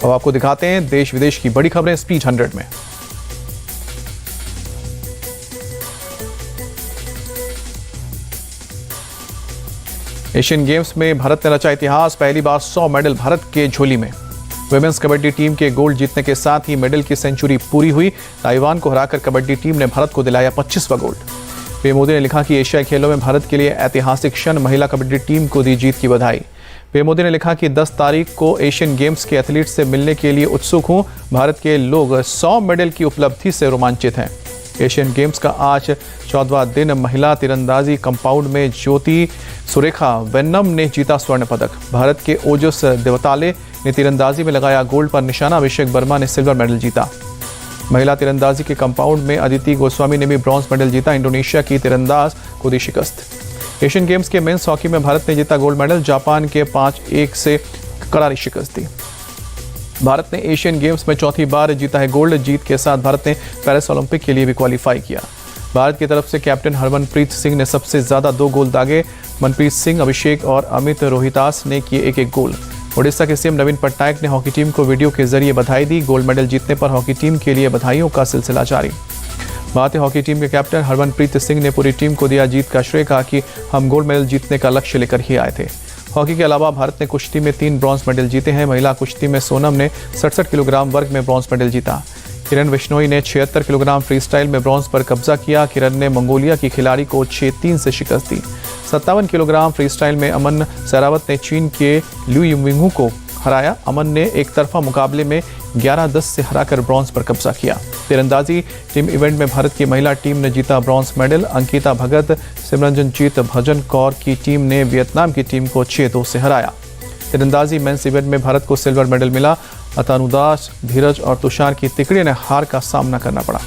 अब आपको दिखाते हैं देश विदेश की बड़ी खबरें स्पीड 100 में। एशियन गेम्स में भारत ने रचा इतिहास, पहली बार 100 मेडल भारत के झोली में। वुमेन्स कबड्डी टीम के गोल्ड जीतने के साथ ही मेडल की सेंचुरी पूरी हुई। ताइवान को हराकर कबड्डी टीम ने भारत को दिलाया 25वां गोल्ड। पीएम मोदी ने लिखा कि एशियाई खेलों में भारत के लिए ऐतिहासिक क्षण, महिला कबड्डी टीम को दी जीत की बधाई। पीएम मोदी ने लिखा कि 10 तारीख को एशियन गेम्स के एथलीट से मिलने के लिए उत्सुक हूं। भारत के लोग 100 मेडल की उपलब्धि से रोमांचित हैं। एशियन गेम्स का आज 14वां दिन। महिला तीरंदाजी कंपाउंड में ज्योति सुरेखा वेन्नम ने जीता स्वर्ण पदक। भारत के ओजस देवताले ने तीरंदाजी में लगाया गोल्ड पर निशाना। अभिषेक वर्मा ने सिल्वर मेडल जीता। महिला तीरंदाजी के कंपाउंड में अदिति गोस्वामी ने भी ब्रॉन्ज मेडल जीता। इंडोनेशिया की तीरंदाज को दी शिकस्त। एशियन गेम्स के मेंस हॉकी में भारत ने जीता गोल्ड मेडल। जापान के 5-1 से करारी शिकस्त दी। भारत ने एशियन गेम्स में चौथी बार जीता है गोल्ड। जीत के साथ भारत ने पेरिस ओलंपिक के लिए भी क्वालिफाई किया। भारत की तरफ से कैप्टन हरमनप्रीत सिंह ने सबसे ज्यादा 2 गोल दागे। मनप्रीत सिंह, अभिषेक और अमित रोहितास ने किए एक गोल। ओडिशा के सीएम नवीन पटनायक ने हॉकी टीम को वीडियो के जरिए बधाई दी। गोल्ड मेडल जीतने पर हॉकी टीम के लिए बधाइयों का सिलसिला जारी। भारतीय हॉकी टीम के कैप्टन हरमनप्रीत सिंह ने पूरी टीम को दिया जीत का श्रेय। कहा कि हम गोल्ड मेडल जीतने का लक्ष्य लेकर ही आए थे। हॉकी के अलावा भारत ने कुश्ती में 3 ब्रॉन्ज मेडल जीते हैं। महिला कुश्ती में सोनम ने 67 किलोग्राम वर्ग में ब्रॉन्ज मेडल जीता। किरण बिश्नोई ने 76 किलोग्राम फ्रीस्टाइल में ब्रॉन्ज पर कब्जा किया। किरण ने मंगोलिया की खिलाड़ी को 6-3 से शिकस्त दी। 57 किलोग्राम फ्रीस्टाइल में अमन सहरावत ने चीन के ल्यू युमिंगू को हराया। अमन ने एक तरफा मुकाबले में 11-10 से हराकर ब्रॉन्ज पर कब्जा किया। तीरंदाजी टीम इवेंट में भारत की महिला टीम ने जीता ब्रॉन्ज मेडल। अंकिता भगत, सिमरनजीत भजन कौर की टीम ने वियतनाम की टीम को 6-2 से हराया। तीरंदाजी मेंस इवेंट में भारत को सिल्वर मेडल मिला। अतनुदास, धीरज और तुषार की तिकड़ी ने हार का सामना करना पड़ा।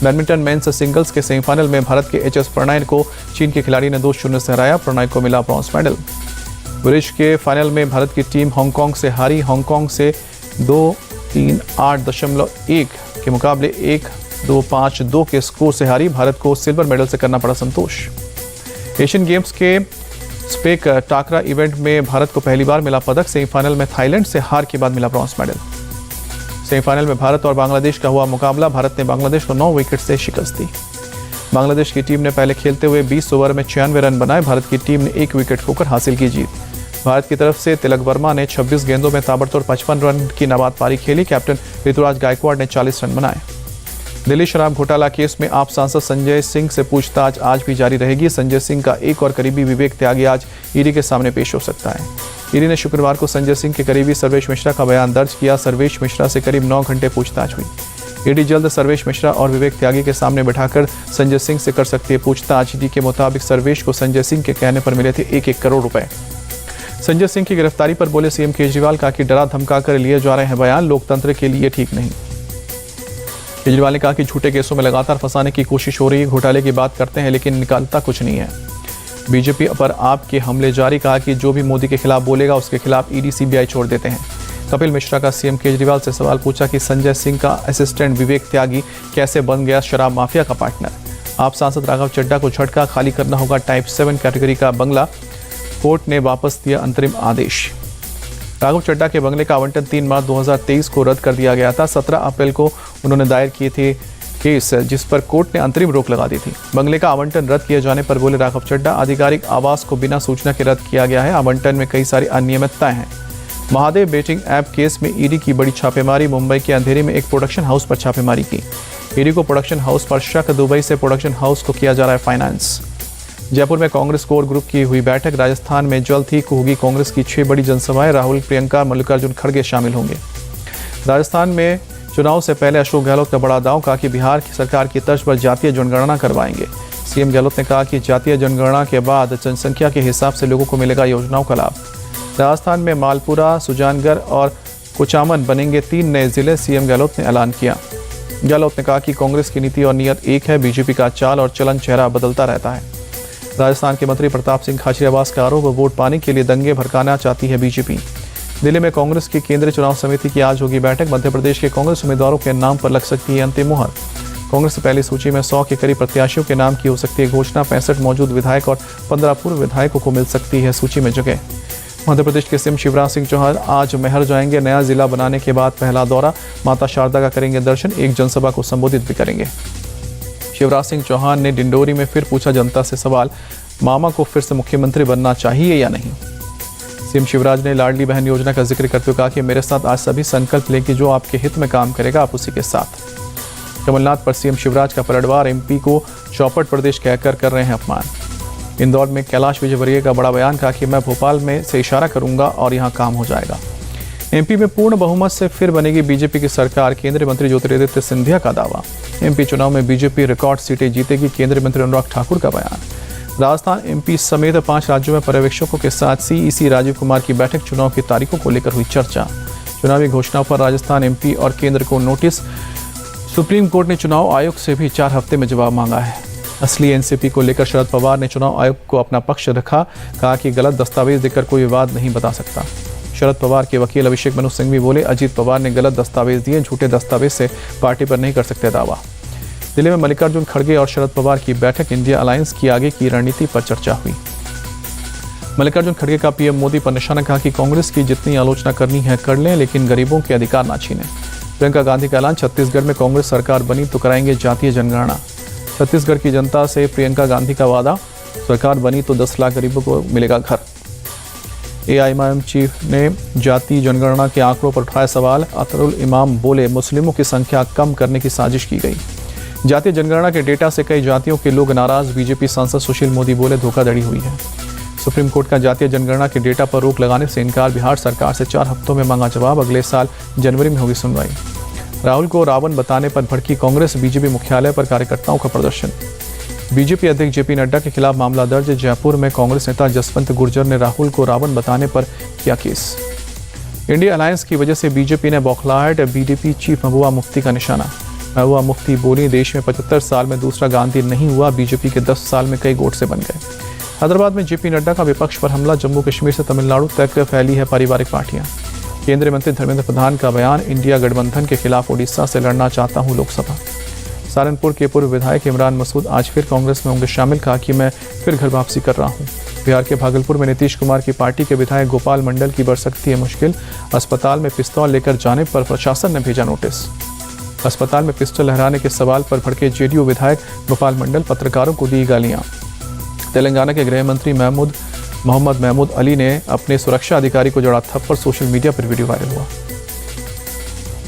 बैडमिंटन मेंस सिंगल्स के सेमीफाइनल में भारत के एचएस प्रणय को चीन के खिलाड़ी ने 2-0 से हराया। प्रणय को मिला ब्रॉन्ज मेडल। ब्रिज के फाइनल में भारत की टीम हांगकांग से हारी। हांगकांग से 2-3-8.1 के मुकाबले 1-2-5-2 के स्कोर से हारी। भारत को सिल्वर मेडल से करना पड़ा संतोष। एशियन गेम्स के स्पेक टाकरा इवेंट में भारत को पहली बार मिला पदक। सेमीफाइनल में थाईलैंड से हार के बाद मिला ब्रॉन्ज मेडल। सेमीफाइनल में भारत और बांग्लादेश का हुआ मुकाबला। भारत ने बांग्लादेश को 9 विकेट से शिकस्त दी। बांग्लादेश की टीम ने पहले खेलते हुए 20 ओवर में 96 रन बनाए। भारत की टीम ने 1 विकेट खोकर हासिल की जीत। भारत की तरफ से तिलक वर्मा ने 26 गेंदों में ताबड़तोड़ 55 रन की नाबाद पारी खेली। कैप्टन ऋतुराज गायकवाड़ ने 40 रन बनाए। दिल्ली शराब घोटाला केस में आप सांसद संजय सिंह से पूछताछ आज भी जारी रहेगी। संजय सिंह का एक और करीबी विवेक त्यागी आज ईडी के सामने पेश हो सकता है। ईडी ने शुक्रवार को संजय सिंह के करीबी सर्वेश मिश्रा का बयान दर्ज किया। सर्वेश मिश्रा से करीब 9 घंटे पूछताछ हुई। ईडी जल्द सर्वेश मिश्रा और विवेक त्यागी के सामने बिठाकर संजय सिंह से कर सकती है पूछताछ। ईडी के मुताबिक सर्वेश को संजय सिंह के कहने पर मिले थे 1-1 करोड़ रुपए। संजय सिंह की गिरफ्तारी पर बोले सीएम केजरीवाल, कहा कि डरा धमका कर लिए जा रहे हैं बयान लोकतंत्र के लिए ठीक नहीं। केजरीवाल ने कहा कि झूठे केसों में लगातार फंसाने की कोशिश हो रही है। घोटाले की बात करते हैं लेकिन निकालता कुछ नहीं है। बीजेपी पर आपके हमले जारी। कहा कि जो भी मोदी के खिलाफ बोलेगा उसके खिलाफ ईडी सीबीआई छोड़ देते हैं। कपिल मिश्रा का सीएम केजरीवाल से सवाल पूछा कि संजय सिंह का असिस्टेंट विवेक त्यागी कैसे बन गया शराब माफिया का पार्टनर। आप सांसद राघव चड्ढा को झटका, खाली करना होगा टाइप 7 कैटेगरी का बंगला। कोर्ट ने वापस दिया अंतरिम आदेश। राघव चड्ढा के बंगले का आवंटन 3 मार्च 2023 को रद्द कर दिया गया था। 17 अप्रैल को उन्होंने दायर किए थे केस, जिस पर कोर्ट ने अंतरिम रोक लगा दी थी। बंगले का आवंटन रद्द किए जाने पर बोले राघव चड्ढा, आधिकारिक आवास को बिना सूचना के रद्द किया गया है। आवंटन में कई सारी अनियमितताएं हैं। महादेव बेटिंग ऐप केस में ईडी की बड़ी छापेमारी। मुंबई के अंधेरी में एक प्रोडक्शन हाउस पर छापेमारी की। ईडी को प्रोडक्शन हाउस पर शक। दुबई से प्रोडक्शन हाउस को किया जा रहा है फाइनेंस। जयपुर में कांग्रेस कोर ग्रुप की हुई बैठक। राजस्थान में जल्द ही होगी कांग्रेस की 6 बड़ी जनसभाएं। राहुल, प्रियंका, मल्लिकार्जुन खड़गे शामिल होंगे। राजस्थान में चुनाव से पहले अशोक गहलोत का बड़ा दांव। कहा कि बिहार की सरकार की तर्ज पर जातीय जनगणना करवाएंगे। सीएम गहलोत ने कहा कि जातीय जनगणना के बाद जनसंख्या के हिसाब से लोगों को मिलेगा योजनाओं का लाभ। राजस्थान में मालपुरा, सुजानगढ़ और कुचामन बनेंगे 3 नए जिले। सीएम गहलोत ने ऐलान किया। गहलोत ने कहा कि कांग्रेस की नीति और नीयत एक है। बीजेपी का चाल और चलन चेहरा बदलता रहता है। राजस्थान के मंत्री प्रताप सिंह खाचरियावास का आरोप, वोट पाने के लिए दंगे भड़काना चाहती है बीजेपी। दिल्ली में कांग्रेस की केंद्रीय चुनाव समिति की आज होगी बैठक। मध्य प्रदेश के कांग्रेस उम्मीदवारों के नाम पर लग सकती है अंतिम मुहर। कांग्रेस की पहली सूची में 100 के करीब प्रत्याशियों के नाम की हो सकती है घोषणा। 65 मौजूद विधायक और 15 पूर्व विधायकों को मिल सकती है सूची में जगह। मध्य प्रदेश के सीएम शिवराज सिंह चौहान आज मैहर जाएंगे। नया जिला बनाने के बाद पहला दौरा, माता शारदा का करेंगे दर्शन, एक जनसभा को संबोधित भी करेंगे। शिवराज सिंह चौहान ने डिंडोरी में फिर पूछा जनता से सवाल, मामा को फिर से मुख्यमंत्री बनना चाहिए या नहीं। सीएम शिवराज ने लाडली बहन योजना का जिक्र करते हुए कहा कि मेरे साथ आज सभी संकल्प लें कि जो आपके हित में काम करेगा आप उसी के साथ। कमलनाथ पर सीएम शिवराज का पलटवार, एमपी को चौपट प्रदेश कहकर कर रहे हैं अपमान। इंदौर में कैलाश विजयवर्गीय का बड़ा बयान, कहा कि मैं भोपाल में से इशारा करूंगा और यहां काम हो जाएगा। एमपी में पूर्ण बहुमत से फिर बनेगी बीजेपी की सरकार, केंद्रीय मंत्री ज्योतिरादित्य सिंधिया का दावा। एमपी चुनाव में बीजेपी रिकॉर्ड सीटें जीतेगी, केंद्रीय मंत्री अनुराग ठाकुर का बयान। राजस्थान, एमपी समेत 5 राज्यों में पर्यवेक्षकों के साथ सीईसी राजीव कुमार की बैठक, चुनाव की तारीखों को लेकर हुई चर्चा। चुनावी घोषणाओं पर राजस्थान, एमपी और केंद्र को नोटिस। सुप्रीम कोर्ट ने चुनाव आयोग से भी 4 हफ्ते में जवाब मांगा है। असली एनसीपी को लेकर शरद पवार ने चुनाव आयोग को अपना पक्ष रखा, कहा कि गलत दस्तावेज देकर कोई विवाद नहीं बता सकता। शरद पवार के वकील अभिषेक मनु सिंघवी बोले, अजीत पवार ने गलत दस्तावेज दिए, झूठे दस्तावेज से पार्टी पर नहीं कर सकते दावा। दिल्ली में मल्लिकार्जुन खड़गे और शरद पवार की बैठक, इंडिया अलायंस की आगे की रणनीति पर चर्चा हुई। मल्लिकार्जुन खड़गे का पीएम मोदी पर निशाना, कहा कि कांग्रेस की जितनी आलोचना करनी है कर लें, लेकिन गरीबों के अधिकार ना छीनें। प्रियंका गांधी का ऐलान, छत्तीसगढ़ में कांग्रेस सरकार बनी तो कराएंगे जातीय जनगणना। छत्तीसगढ़ की जनता से प्रियंका गांधी का वादा, सरकार बनी तो 10 लाख गरीबों को मिलेगा घर। एआईएमआईएम चीफ ने जातीय जनगणना के आंकड़ों पर उठाया सवाल। अतरुल इमाम बोले, मुस्लिमों की संख्या कम करने की साजिश की गई। जातीय जनगणना के डेटा से कई जातियों के लोग नाराज, बीजेपी सांसद सुशील मोदी बोले, धोखाधड़ी हुई है। सुप्रीम कोर्ट का जातीय जनगणना के डेटा पर रोक लगाने से इनकार, बिहार सरकार से 4 हफ्तों में मांगा जवाब, अगले साल जनवरी में होगी सुनवाई। राहुल को रावण बताने पर भड़की कांग्रेस, बीजेपी मुख्यालय पर कार्यकर्ताओं का प्रदर्शन। बीजेपी अध्यक्ष जेपी नड्डा के खिलाफ मामला दर्ज। जयपुर में कांग्रेस नेता जसवंत गुर्जर ने राहुल को रावण बताने पर किया केस। इंडिया अलायंस की वजह से बीजेपी ने बौखलाहट, बीडीपी चीफ महबूबा मुफ्ती का निशाना। महबूबा मुफ्ती बोली, देश में 75 साल में दूसरा गांधी नहीं हुआ, बीजेपी के 10 साल में कई गोट से बन गए। हैदराबाद में जेपी नड्डा का विपक्ष पर हमला, जम्मू कश्मीर से तमिलनाडु तक फैली है पारिवारिक पार्टियां। केंद्रीय मंत्री धर्मेंद्र प्रधान का बयान, इंडिया गठबंधन के खिलाफ ओडिशा से लड़ना चाहता हूं लोकसभा। सहारनपुर के पूर्व विधायक इमरान मसूद आज फिर कांग्रेस में होंगे शामिल, कहा कि मैं फिर घर वापसी कर रहा हूं। बिहार के भागलपुर में नीतीश कुमार की पार्टी के विधायक गोपाल मंडल की बढ़ सकती है मुश्किल, अस्पताल में पिस्तौल लेकर जाने पर प्रशासन ने भेजा नोटिस। अस्पताल में पिस्टल लहराने के सवाल पर भड़के जेडीयू विधायक गोपाल मंडल, पत्रकारों को दी गालियां। तेलंगाना के गृह मंत्री मोहम्मद महमूद अली ने अपने सुरक्षा अधिकारी को जड़ा थप्पड़, सोशल मीडिया पर वीडियो वायरल हुआ।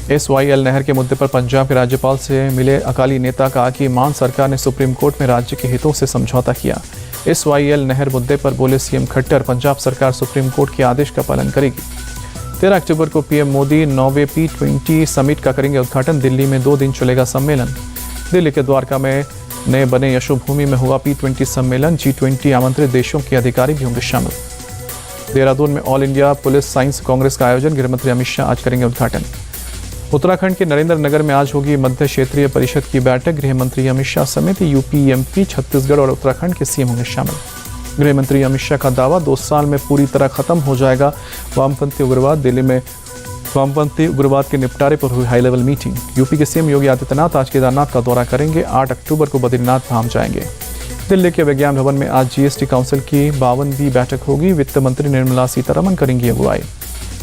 SYL नहर के मुद्दे पर पंजाब के राज्यपाल से मिले अकाली नेता, कहा कि मान सरकार ने सुप्रीम कोर्ट में राज्य के हितों से समझौता किया। SYL नहर मुद्दे पर बोले सीएम खट्टर, पंजाब सरकार सुप्रीम कोर्ट के आदेश का पालन करेगी। 13 अक्टूबर को पीएम मोदी 9वें P20 समिट का करेंगे उद्घाटन। दिल्ली में 2 दिन चलेगा सम्मेलन। दिल्ली के द्वारका में नए बने यशोभूमि में हुआ P20 सम्मेलन, G20 आमंत्रित देशों के अधिकारी भी होंगे शामिल। देहरादून में all India police science Congress का आयोजन, गृहमंत्री अमित शाह आज करेंगे उद्घाटन। उत्तराखंड के नरेंद्र नगर में आज होगी मध्य क्षेत्रीय परिषद की बैठक, गृहमंत्री अमित शाह समेत यूपी, एमपी, छत्तीसगढ़ और उत्तराखंड के सीएम होंगे शामिल। गृहमंत्री अमित शाह का दावा, 2 साल में पूरी तरह खत्म हो जाएगा वामपंथी उग्रवाद। दिल्ली में वामपंथी उग्रवाद के निपटारे पर हुई हाई लेवल मीटिंग। यूपी के सीएम योगी आदित्यनाथ आज केदारनाथ का दौरा करेंगे, 8 अक्टूबर को बद्रीनाथ धाम जाएंगे। दिल्ली के विज्ञान भवन में आज जीएसटी काउंसिल की 52वीं बैठक होगी, वित्त मंत्री निर्मला सीतारमण करेंगी अगुवाई।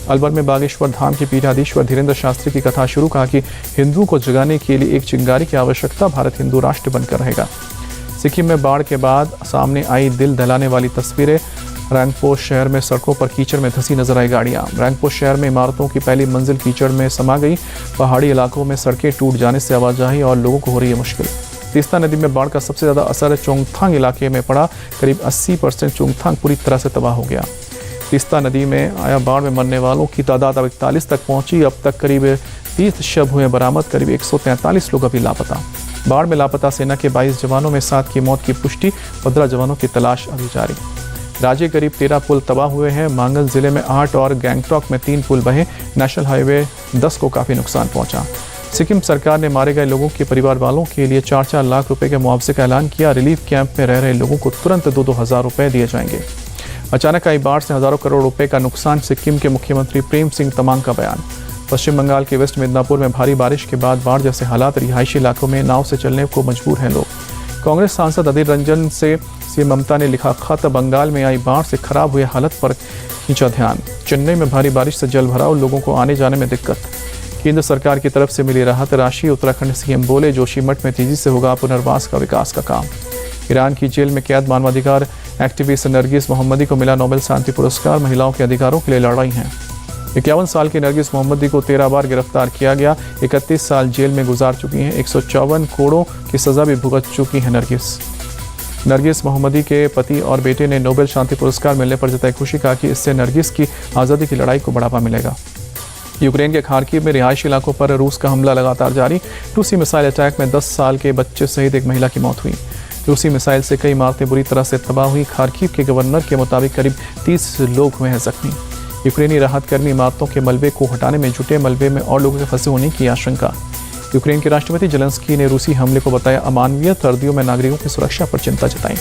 अलवर में बागेश्वर धाम के पीठाधीश्वर धीरेन्द्र शास्त्री की कथा शुरू, कहा कि हिंदुओं को जगाने के लिए एक चिंगारी की आवश्यकता, भारत हिंदू राष्ट्र बनकर रहेगा। सिक्किम में बाढ़ के बाद सामने आई दिल दहलाने वाली तस्वीरें। रंगपोश शहर में सड़कों पर कीचड़ में धंसी नजर आई गाड़ियां। रंगपोश शहर में इमारतों की पहली मंजिल कीचड़ में समा गई। पहाड़ी इलाकों में सड़कें टूट जाने से आवाजाही और लोगों को हो रही है मुश्किल। तीस्ता नदी में बाढ़ का सबसे ज्यादा असर चोंगथांग इलाके में पड़ा, करीब 80% चोंगथांग पूरी तरह से तबाह हो गया। तीस्ता नदी में आया बाढ़ में मरने वालों की तादाद अब 41 तक पहुंची। अब तक करीब 30 शव हुए बरामद, करीब 143 लोग अभी लापता। बाढ़ में लापता सेना के 22 जवानों में 7 की मौत की पुष्टि, 15 जवानों की तलाश अभी जारी। राज्य करीब 13 पुल तबाह हुए हैं। मांगल जिले में 8 और गैंगटॉक में 3 पुल बहे। नेशनल हाईवे 10 को काफी नुकसान पहुंचा। सिक्किम सरकार ने मारे गए लोगों के परिवार वालों के लिए 4-4 लाख रुपए के मुआवजे का ऐलान किया। रिलीफ कैंप में रह रहे लोगों को तुरंत 2-2 हज़ार रुपए दिए जाएंगे। अचानक आई बाढ़ से हजारों करोड़ रुपए का नुकसान, सिक्किम के मुख्यमंत्री प्रेम सिंह तमांग का बयान। पश्चिम बंगाल के वेस्ट मिदनापुर में भारी बारिश के बाद बाढ़ जैसे हालात, रिहायशी इलाकों में नाव से चलने को मजबूर हैं लोग। कांग्रेस सांसद अधीर रंजन से सीएम ममता ने लिखा खत, बंगाल में आई बाढ़ से खराब हुए हालत पर खींचा ध्यान। चेन्नई में भारी बारिश से जल भराव, लोगों को आने जाने में दिक्कत। केंद्र सरकार की तरफ से मिली राहत राशि। उत्तराखंड सीएम बोले, जोशीमठ में तेजी से होगा पुनर्वास का विकास का काम। ईरान की जेल में कैद मानवाधिकार एक्टिविस्ट नरगिस मोहम्मदी को मिला नोबेल शांति पुरस्कार। महिलाओं के अधिकारों के लिए लड़ रही हैं। 51 साल की नरगिस मोहम्मदी को 13 बार गिरफ्तार किया गया। 31 साल जेल में गुजार चुकी हैं। 154 कोड़ों की सजा भी भुगत चुकी हैं नरगिस मोहम्मदी के पति और बेटे ने नोबेल शांति पुरस्कार मिलने पर जताई खुशी। कहा कि इससे नरगिस की आज़ादी की लड़ाई को बढ़ावा मिलेगा। यूक्रेन के खार्किव में रिहायशी इलाकों पर रूस का हमला लगातार जारी। रूसी मिसाइल अटैक में 10 साल के बच्चे सहित एक महिला की मौत हुई। रूसी मिसाइल से कई इमारतें बुरी तरह से तबाह हुई। खार्किव के गवर्नर के मुताबिक करीब 30 लोग हुए हैं जख्मी। यूक्रेनी राहत कर्मी इमारतों के मलबे को हटाने में जुटे। मलबे में और लोगों के फंसे होने की आशंका। यूक्रेन के राष्ट्रपति जेलेंस्की ने रूसी हमले को बताया अमानवीय। सर्दियों में नागरिकों की सुरक्षा पर चिंता जताई।